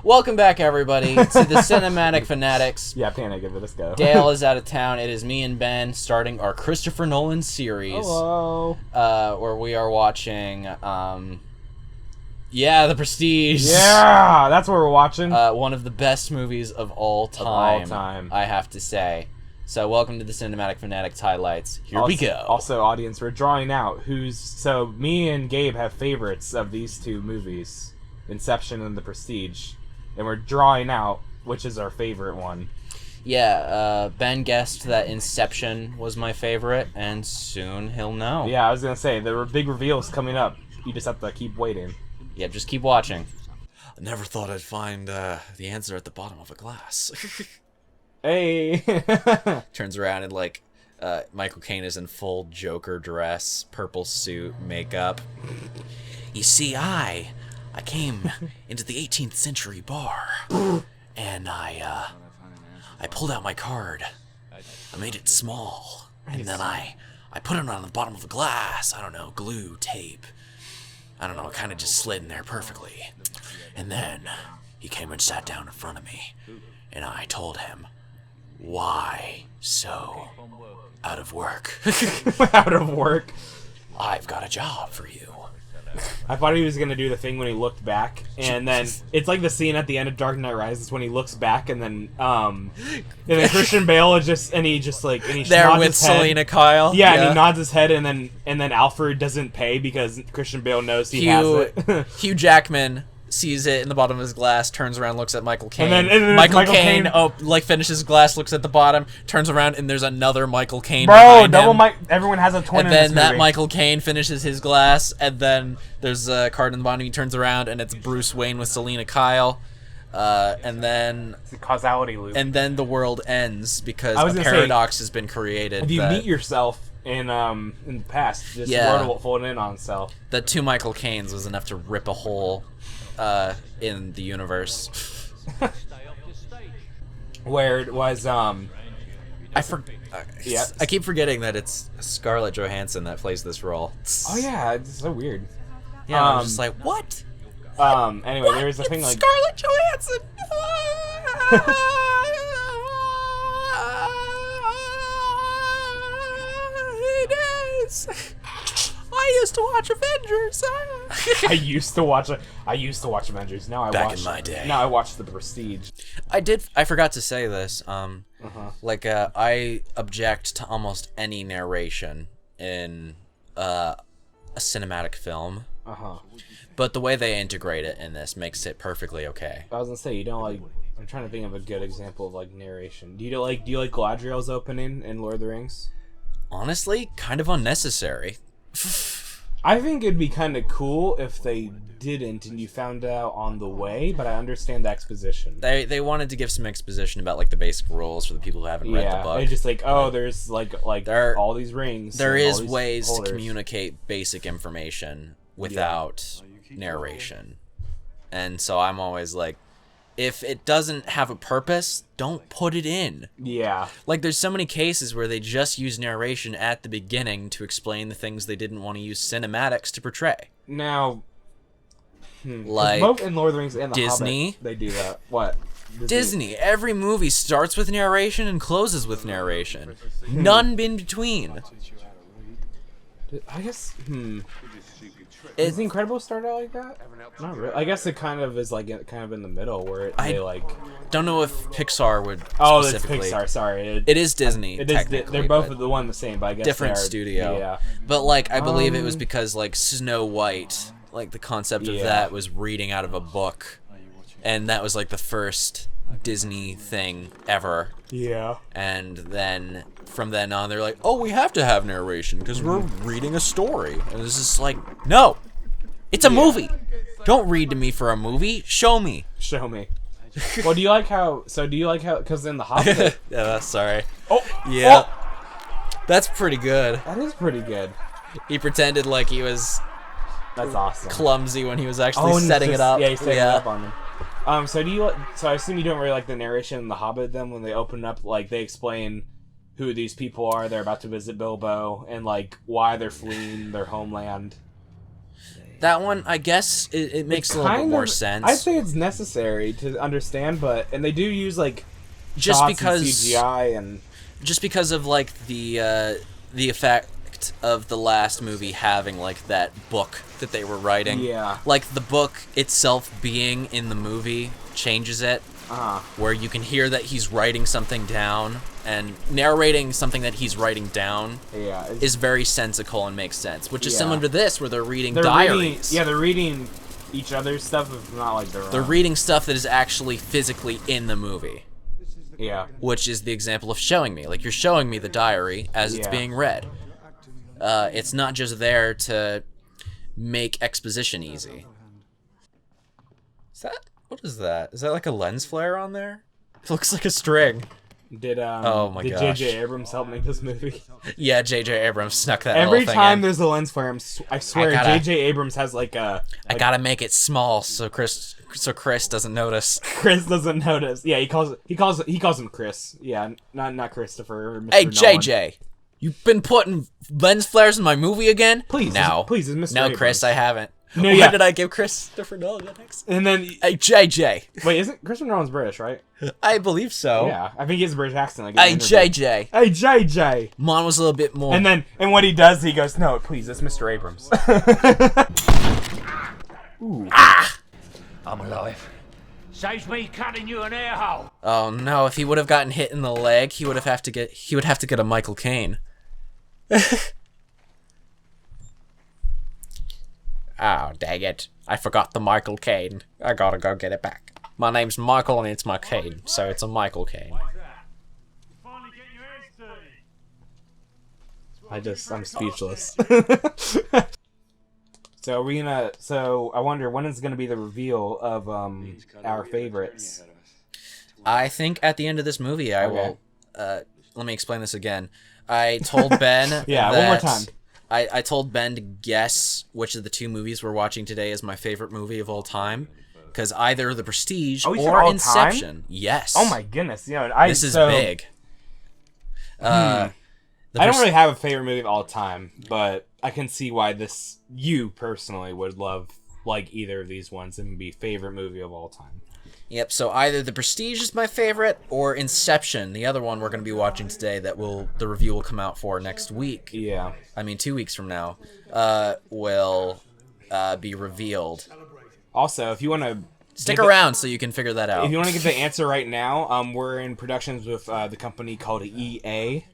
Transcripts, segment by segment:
Welcome back, everybody, to the Cinematic Fanatics. Yeah, Panic, give it a go. Dale is out of town. It is me and Ben starting our Christopher Nolan series. Hello. Where we are watching, The Prestige. Yeah, that's what we're watching. One of the best movies of all time. Of all time. I have to say. So, welcome to the Cinematic Fanatics highlights. Here we go. Also, audience, we're drawing out So, me and Gabe have favorites of these two movies, Inception and The Prestige. And we're drawing out which is our favorite one. Yeah, Ben guessed that Inception was my favorite, and soon he'll know. Yeah, I was going to say, there were big reveals coming up. You just have to keep waiting. Yep, just keep watching. I never thought I'd find the answer at the bottom of a glass. Hey! Turns around and, Michael Caine is in full Joker dress, purple suit, makeup. You see, I came into the 18th century bar, and I pulled out my card. I made it small, and then I put it on the bottom of a glass. I don't know, glue, tape. I don't know, it kind of just slid in there perfectly. And then he came and sat down in front of me, and I told him, "Why so out of work?" Out of work? "I've got a job for you." I thought he was going to do the thing when he looked back, and then it's like the scene at the end of Dark Knight Rises when he looks back, and then Christian Bale is just there with Selena Kyle. Yeah, and he nods his head, and then Alfred doesn't pay because Christian Bale knows he has it. Hugh Jackman sees it in the bottom of his glass, turns around, looks at Michael Caine. And then Michael Caine finishes his glass, looks at the bottom, turns around, and there's another Michael Caine Bro, behind double him. Mike. Everyone has a twin And in this then that movie. Michael Caine finishes his glass, and then there's a card in the bottom. He turns around, and it's Bruce Wayne with Selena Kyle. And then It's a causality loop. and then the world ends because a paradox has been created. If you meet yourself in the past, this world will fold in on itself. That two Michael Caines was enough to rip a hole in the universe. Where it was I keep forgetting that it's Scarlett Johansson that plays this role. Oh yeah, it's so weird. Yeah, I'm just like, what? Anyway, What? there's a thing like Scarlett Johansson. It is. I used to watch Avengers. I used to watch Avengers. Now I Back in my day. Now I watch The Prestige. I forgot to say this. I object to almost any narration in a cinematic film. But the way they integrate it in this makes it perfectly okay. I was gonna say, you don't like. I'm trying to think of a good example of like narration. Do you like Galadriel's opening in Lord of the Rings? Honestly, kind of unnecessary. I think it'd be kind of cool if they didn't and you found out on the way, but I understand the exposition. They wanted to give some exposition about like the basic rules for the people who haven't read the book. They're just like, there's like all these rings. There and is all these ways holders. to communicate basic information without narration. And so I'm always like, if it doesn't have a purpose, don't put it in. Yeah. Like, there's so many cases where they just use narration at the beginning to explain the things they didn't want to use cinematics to portray. Now, like both in Lord of the Rings and the Disney, Hobbit, they do that. What? Disney. Every movie starts with narration and closes with narration. None in between. I guess. Is The Incredibles start out like that? Not really. I guess it kind of is kind of in the middle where don't know if Pixar would. Oh, it's specifically. Pixar. Sorry, it is Disney. It is. They're both the one the same, but I guess different studio. Yeah. But I believe it was because Snow White, the concept of that was reading out of a book, and that was the first Disney thing ever. Yeah. And then from then on, they're like, "Oh, we have to have narration because we're reading a story." And it's just no, it's a movie. Don't read to me for a movie. Show me. Show me. Well, do you like how? Because in the Hobbit. Sorry. Oh. Yeah. Oh. That's pretty good. That is pretty good. He pretended like he was. That's awesome. Clumsy when he was actually setting it up. Yeah, he's setting it up on them. So I assume you don't really like the narration in The Hobbit then when they open up, they explain who these people are, they're about to visit Bilbo, and why they're fleeing their homeland. That one, I guess, it makes a little bit more sense. I'd say it's necessary to understand, and they do use like just shots because and CGI and just because of like the effect of the last movie having like that book that they were writing. Yeah. Like the book itself being in the movie changes it. Where you can hear that he's writing something down, and narrating something that he's writing down is very sensical and makes sense, which is similar to this, where they're reading diaries. They're reading each other's stuff, if not like their own. They're reading stuff that is actually physically in the movie. Yeah. Which is the example of showing me. Like, you're showing me the diary as it's being read. It's not just there to make exposition easy. Is that... What is that? Is that like a lens flare on there? It looks like a string. Did oh my gosh. J.J. Abrams help make this movie? Yeah, J.J. Abrams snuck that Every little thing time in. there's a lens flare, I swear J.J. Abrams has like a... I gotta make it small so Chris doesn't notice. Chris doesn't notice. Yeah, he calls him Chris. Yeah, not Christopher or Mr. Hey, Nolan. J.J., you've been putting lens flares in my movie again? Please, no. Please, it's Mr. No, Abrams. Chris, I haven't. No, Why did I give Christopher Nolan that next? And then... Hey, JJ. Wait, isn't Christopher Nolan's British, right? I believe so. Yeah, I think he has a British accent. Like, Hey, JJ. Hey, JJ. Mine was a little bit more... And what he does, he goes, no, please, it's Mr. Abrams. Ooh. Ah! I'm alive. Saves me cutting you an air hole. Oh no, if he would have gotten hit in the leg, he would have to get a Michael Caine. Oh, dang it. I forgot the Michael Caine. I gotta go get it back. My name's Michael and it's my Caine, so it's a Michael Caine. I'm speechless. So I wonder when is gonna be the reveal of our favorites. I think at the end of this movie I will let me explain this again. I told Ben yeah, one more time. I told Ben to guess which of the two movies we're watching today is my favorite movie of all time. Because either The Prestige or Inception. Time? Yes. Oh my goodness. This is big. I don't really have a favorite movie of all time, but I can see why you personally would love like either of these ones and be favorite movie of all time. Yep, so either The Prestige is my favorite, or Inception, the other one we're going to be watching today that the review will come out for next week. Yeah. I mean, 2 weeks from now, will be revealed. Also, if you want to... Stick around so you can figure that out. If you want to get the answer right now, we're in productions with the company called EA.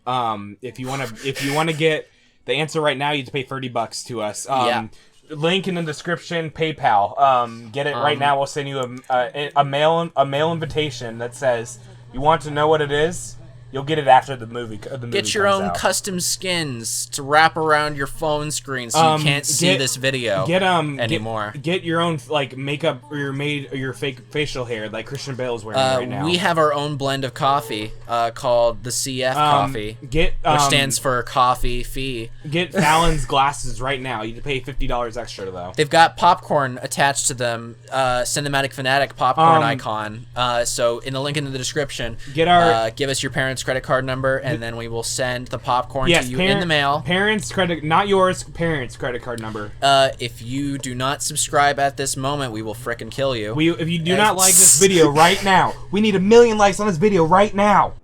If you want to get the answer right now, you have to pay $30 to us. Yeah. Link in the description, PayPal. Get it right now. We'll send you a mail invitation that says you want to know what it is. You'll get it after the movie. Get your own custom skins to wrap around your phone screen so you can't see this video anymore. Get your own like makeup or your fake facial hair like Christian Bale's wearing right now. We have our own blend of coffee called the CF coffee, which stands for coffee fee. Get Fallon's glasses right now. You have to pay $50 extra though. They've got popcorn attached to them, Cinematic Fanatic popcorn icon. So in the link in the description, give us your parents' credit card number, and then we will send the popcorn to you in the mail. Parents' credit, not yours. Parents' credit card number. If you do not subscribe at this moment, we will frickin' kill you. If you do not like this video right now, we need 1 million likes on this video right now.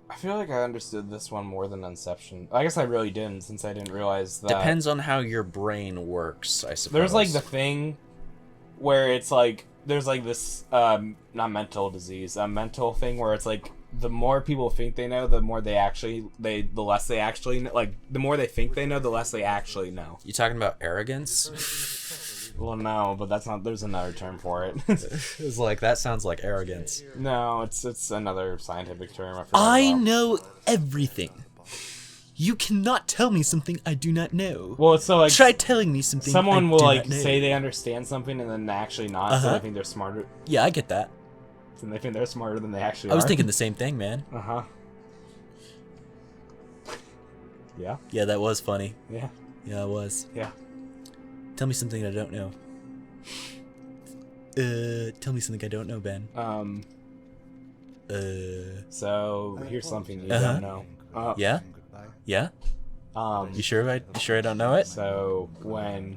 I feel like I understood this one more than Inception. I guess I really didn't, since I didn't realize that. Depends on how your brain works, I suppose. There's like the thing where it's like there's like this not mental disease, a mental thing where it's like the more people think they know, the more the less they actually know. Like the more they think they know, the less they actually know. You talking about arrogance? Well, no, but that's not. There's another term for it. It's like that sounds like arrogance. No, it's another scientific term. I know everything. You cannot tell me something I do not know. Well, it's so like try telling me something. Someone will like say they understand something and then actually not, so they think they're smarter. Yeah, I get that. And they think they're smarter than they actually are. I was thinking the same thing, man. Yeah. Yeah, that was funny. Yeah. Yeah, it was. Yeah. Tell me something I don't know. Tell me something I don't know, Ben. So here's something you don't know. Yeah. Yeah. You sure I don't know it? So when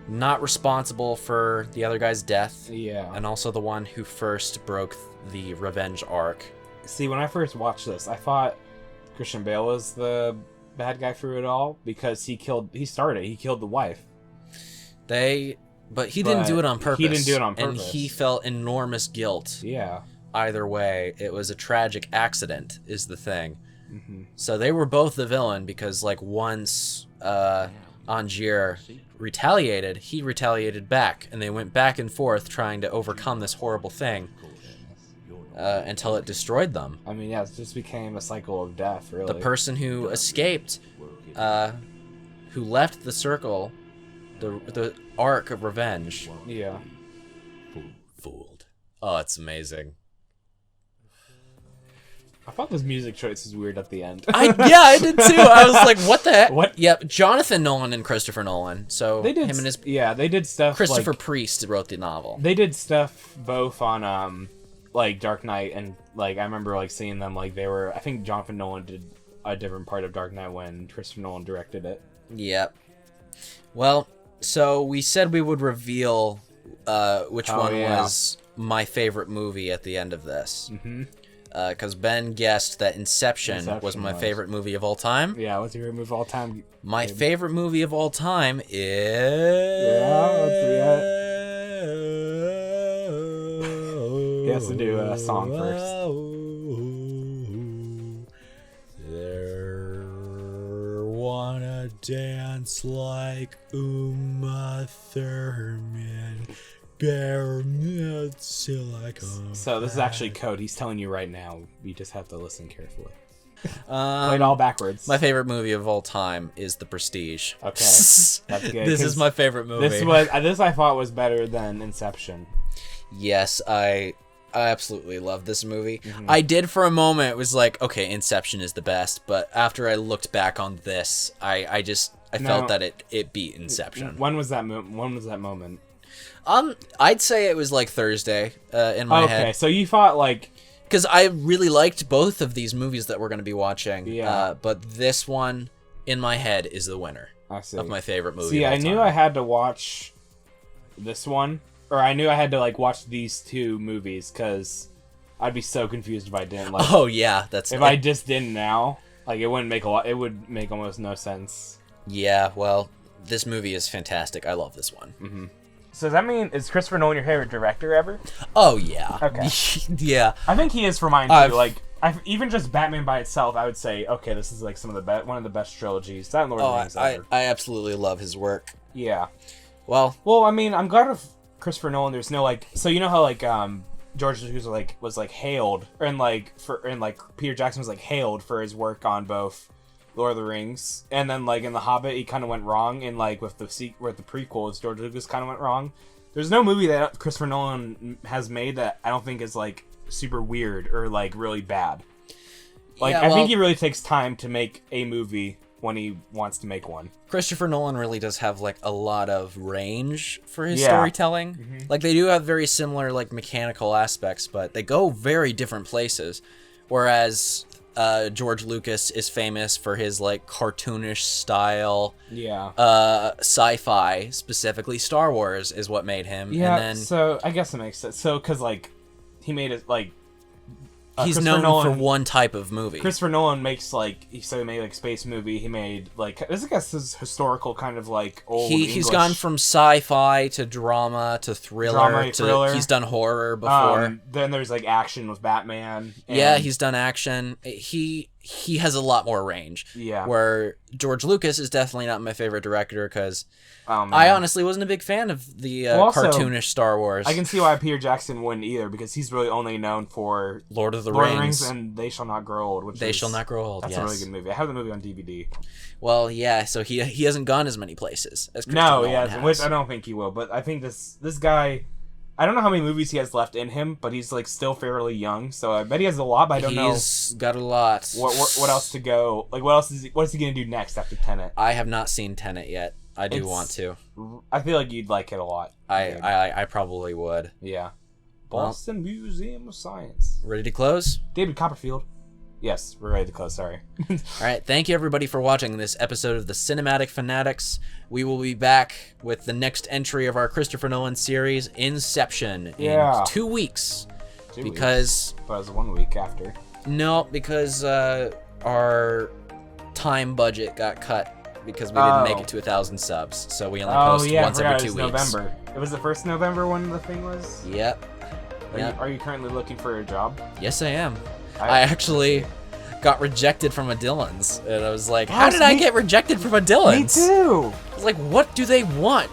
not responsible for the other guy's death, Yeah. and also the one who first broke the revenge arc. See, when I first watched this, I thought Christian Bale was the bad guy through it all because he killed the wife. But he didn't do it on purpose. He didn't do it on And purpose. he felt enormous guilt. Yeah. Either way, it was a tragic accident, is the thing. Mm-hmm. So they were both the villain because, like, once Angier retaliated, he retaliated back, and they went back and forth trying to overcome this horrible thing until it destroyed them. I mean, yeah, it just became a cycle of death, really. The person who escaped, who left the circle, the arc of revenge. Yeah. Fooled. Oh, it's amazing. I thought this music choice was weird at the end. I did too. I was like, what the heck? What? Yep, Jonathan Nolan and Christopher Nolan. So They did him and his they did stuff Christopher like, Priest wrote the novel. they did stuff both on like Dark Knight and like I remember like seeing them like they were I think Jonathan Nolan did a different part of Dark Knight when Christopher Nolan directed it. Yep. Well, so we said we would reveal which one was my favorite movie at the end of this. Mm-hmm. Because Ben guessed that Inception was my favorite movie of all time. Yeah, what's your favorite movie of all time? My favorite movie of all time is... He has to do a song first. There wanna dance like Uma Thurman. Bare silicone. So this is actually code. He's telling you right now. You just have to listen carefully. Um, Play it all backwards. My favorite movie of all time is The Prestige. Okay, that's good. This is my favorite movie. This I thought was better than Inception. Yes, I absolutely love this movie. I did for a moment. It was like, okay, Inception is the best, but after I looked back on this, I felt that it beat Inception. When was that moment? I'd say it was like Thursday in my head. Okay, so you thought like Because I really liked both of these movies that we're going to be watching. Yeah. But this one, in my head, is the winner I see. of my favorite movie. See, of all I knew time. I had to watch this one, or I knew I had to like watch these two movies because I'd be so confused if I didn't. Like, Oh yeah, that's if I just didn't now, like it wouldn't make a lot. It would make almost no sense. Yeah, well, this movie is fantastic. I love this one. Mm-hmm. So does that mean is Christopher Nolan your favorite director ever? Oh yeah. Okay. Yeah. I think he is for mine too. I've- Like, even just Batman by itself, I would say, okay, this is like one of the best trilogies. That and Lord of the Rings ever. I absolutely love his work. Yeah. Well, Well, I mean, I'm glad of Christopher Nolan. There's no like, so you know how like George Lucas was hailed, and Peter Jackson was like hailed for his work on both Lord of the Rings, and then like in The Hobbit, he kind of went wrong, and like with the prequels, George Lucas kind of went wrong. There's no movie that Christopher Nolan has made that I don't think is like super weird or like really bad. Like Yeah, I well- think he really takes time to make a movie when he wants to make one. Christopher Nolan really does have like a lot of range for his Yeah. storytelling. Like they do have very similar like mechanical aspects, but they go very different places. Whereas George Lucas is famous for his like cartoonish style, Yeah. sci-fi, specifically Star Wars is what made him. Yeah, And then so I guess it makes sense. So, because, like, he made it, like... he's Christopher known Nolan, for one type of movie. Christopher Nolan makes, like... he made, like, space movie. He made, like... This, I guess, is historical kind of, like, old He's English. gone from sci-fi to drama to thriller thriller. He's done horror before. Then there's, like, action with Batman. And, Yeah, he's done action. He has a lot more range. Yeah. Where George Lucas is definitely not my favorite director because Oh, man. I honestly wasn't a big fan of the also, cartoonish Star Wars. I can see why Peter Jackson wouldn't either, because he's really only known for Lord of the Lord of the Rings. Rings and They Shall Not Grow Old. They Shall Not Grow Old. That's yes. a really good movie. I have the movie on DVD. Well, yeah. So he hasn't gone as many places as Christopher No, Nolan he hasn't, which has. I don't think he will. But I think this guy, I don't know how many movies he has left in him, but he's like still fairly young, so I bet he has a lot. But I don't know He's got a lot. what else to go. Like what else what is he gonna do next after Tenet? I have not seen Tenet yet. I do want to. I feel like you'd like it a lot. I probably would. Yeah. Well- Boston Museum of Science. Ready to close? David Copperfield. Yes, we're ready to close. Sorry. All right, thank you everybody for watching this episode of the Cinematic Fanatics. We will be back with the next entry of our Christopher Nolan series, Inception, in 2 weeks. 2 because weeks. But it was 1 week after. No, because our time budget got cut because we didn't make it to 1,000 subs, so we only post once every 2 weeks. November. It was the first November when the thing was. Yep. Are you currently looking for a job? Yes, I am. I actually got rejected from a Dillon's, and I was like, how did I get rejected from a Dillon's? Me too. I was like, what do they want?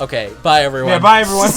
Okay, bye everyone. Yeah, bye everyone.